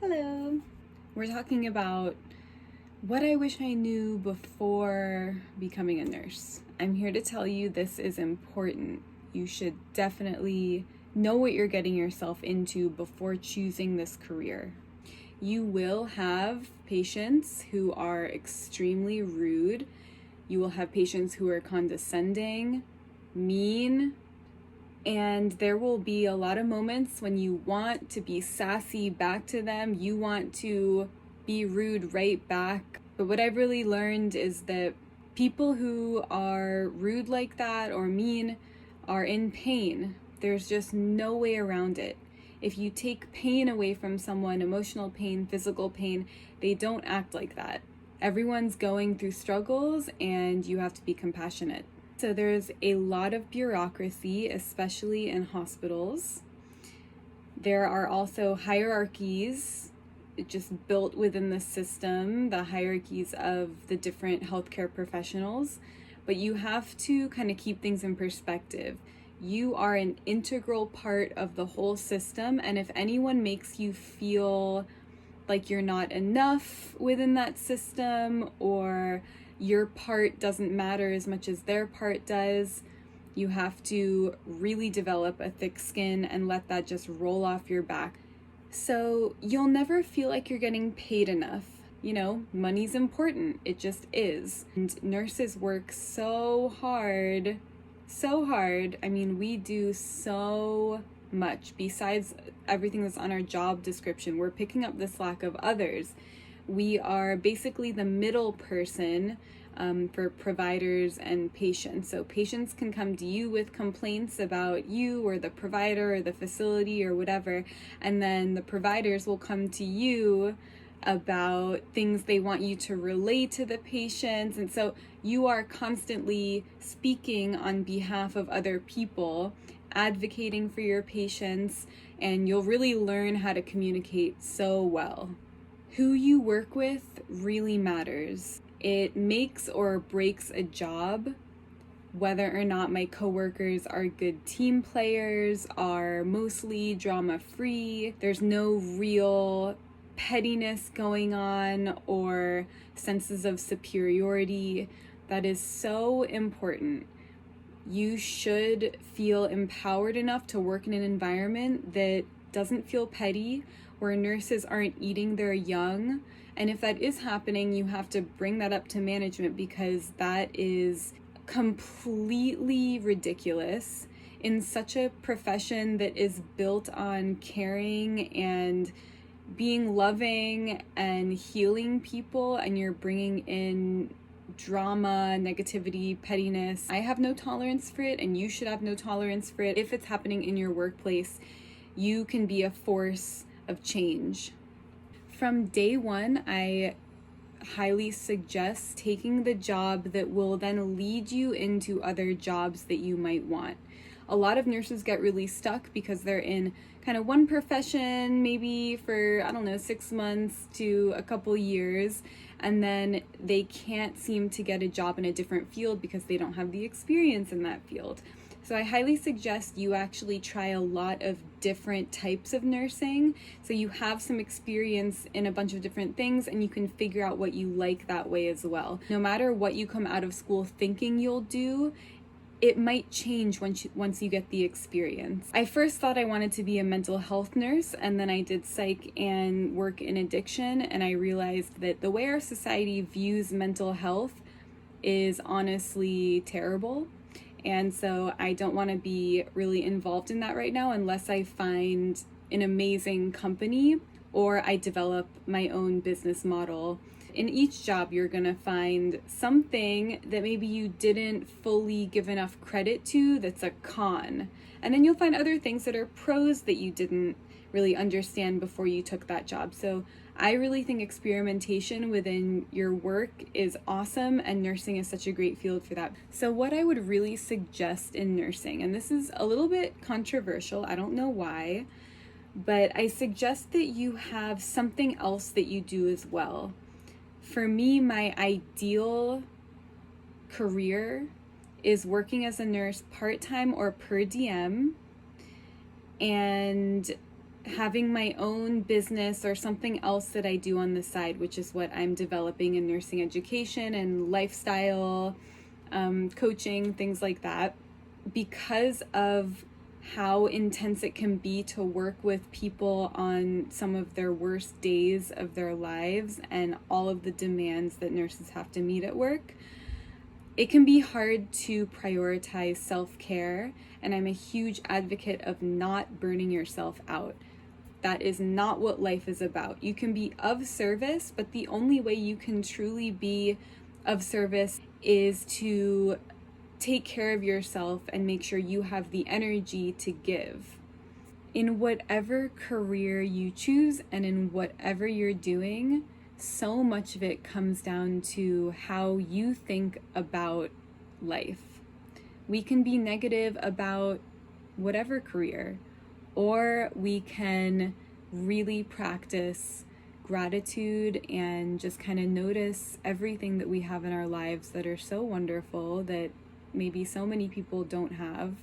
Hello. We're talking about what I wish I knew before becoming a nurse. I'm here to tell you this is important. You should definitely know what you're getting yourself into before choosing this career. You will have patients who are extremely rude. You will have patients who are condescending, mean, and there will be a lot of moments when you want to be sassy back to them. You want to be rude right back. But what I've really learned is that people who are rude like that or mean are in pain. There's just no way around it. If you take pain away from someone, emotional pain, physical pain, they don't act like that. Everyone's going through struggles and you have to be compassionate. So there's a lot of bureaucracy, especially in hospitals. There are also hierarchies just built within the system, the hierarchies of the different healthcare professionals. But you have to kind of keep things in perspective. You are an integral part of the whole system, and if anyone makes you feel like you're not enough within that system, or your part doesn't matter as much as their part does, you have to really develop a thick skin and let that just roll off your back. So you'll never feel like you're getting paid enough. You know, money's important. It just is. And nurses work so hard. I mean, we do so much. Besides everything that's on our job description, we're picking up the slack of others. We are basically the middle person for providers and patients. So patients can come to you with complaints about you or the provider or the facility or whatever, and then the providers will come to you about things they want you to relay to the patients. And so you are constantly speaking on behalf of other people, advocating for your patients, and you'll really learn how to communicate so well. Who you work with really matters. It makes or breaks a job, whether or not my coworkers are good team players, are mostly drama-free, there's no real pettiness going on or senses of superiority. That is so important. You should feel empowered enough to work in an environment that doesn't feel petty, where nurses aren't eating their young. And if that is happening, you have to bring that up to management, because that is completely ridiculous in such a profession that is built on caring and being loving and healing people, and you're bringing in drama, negativity, pettiness. I have no tolerance for it, and you should have no tolerance for it. If it's happening in your workplace, you can be a force of change. From day one, I highly suggest taking the job that will then lead you into other jobs that you might want. A lot of nurses get really stuck because they're in kind of one profession, maybe for, 6 months to a couple years, and then they can't seem to get a job in a different field because they don't have the experience in that field. So I highly suggest you actually try a lot of different types of nursing, so you have some experience in a bunch of different things and you can figure out what you like that way as well. No matter what you come out of school thinking you'll do, it might change once you get the experience. I first thought I wanted to be a mental health nurse, and then I did psych and work in addiction, and I realized that the way our society views mental health is honestly terrible. And so I don't want to be really involved in that right now unless I find an amazing company or I develop my own business model. In each job, you're going to find something that maybe you didn't fully give enough credit to that's a con. And then you'll find other things that are pros that you didn't really understand before you took that job. So I really think experimentation within your work is awesome, and nursing is such a great field for that. So what I would really suggest in nursing, and this is a little bit controversial, I don't know why, but I suggest that you have something else that you do as well. For me, my ideal career is working as a nurse part-time or per diem, and having my own business or something else that I do on the side, which is what I'm developing in nursing education and lifestyle coaching, things like that, because of how intense it can be to work with people on some of their worst days of their lives and all of the demands that nurses have to meet at work. It can be hard to prioritize self-care, and I'm a huge advocate of not burning yourself out. That is not what life is about. You can be of service, but the only way you can truly be of service is to take care of yourself and make sure you have the energy to give. In whatever career you choose and in whatever you're doing, so much of it comes down to how you think about life. We can be negative about whatever career, or we can really practice gratitude and just kind of notice everything that we have in our lives that are so wonderful that maybe so many people don't have.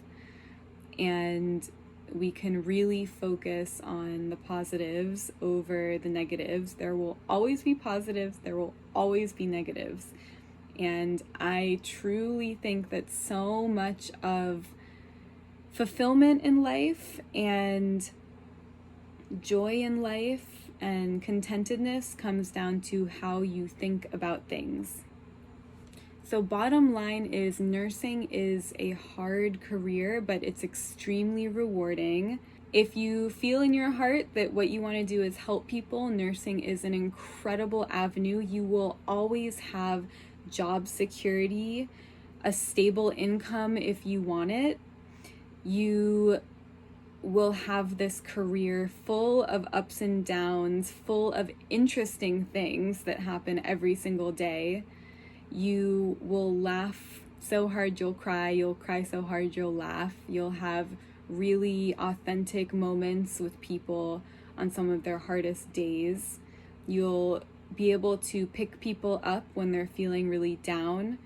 And we can really focus on the positives over the negatives. There will always be positives, there will always be negatives. And I truly think that so much of fulfillment in life and joy in life and contentedness comes down to how you think about things. So bottom line is, nursing is a hard career, but it's extremely rewarding. If you feel in your heart that what you want to do is help people, nursing is an incredible avenue. You will always have job security, a stable income if you want it. You will have this career full of ups and downs, full of interesting things that happen every single day. You will laugh so hard you'll cry so hard you'll laugh. You'll have really authentic moments with people on some of their hardest days. You'll be able to pick people up when they're feeling really down.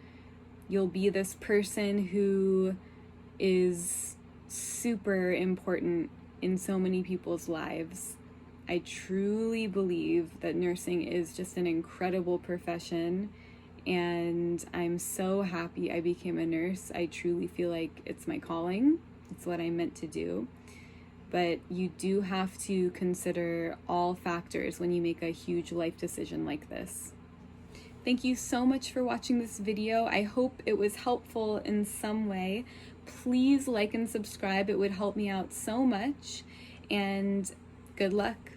You'll be this person who is super important in so many people's lives. I truly believe that nursing is just an incredible profession, and I'm so happy I became a nurse. I truly feel like it's my calling. It's what I'm meant to do. But you do have to consider all factors when you make a huge life decision like this. Thank you so much for watching this video. I hope it was helpful in some way. Please like and subscribe. It would help me out so much. And good luck.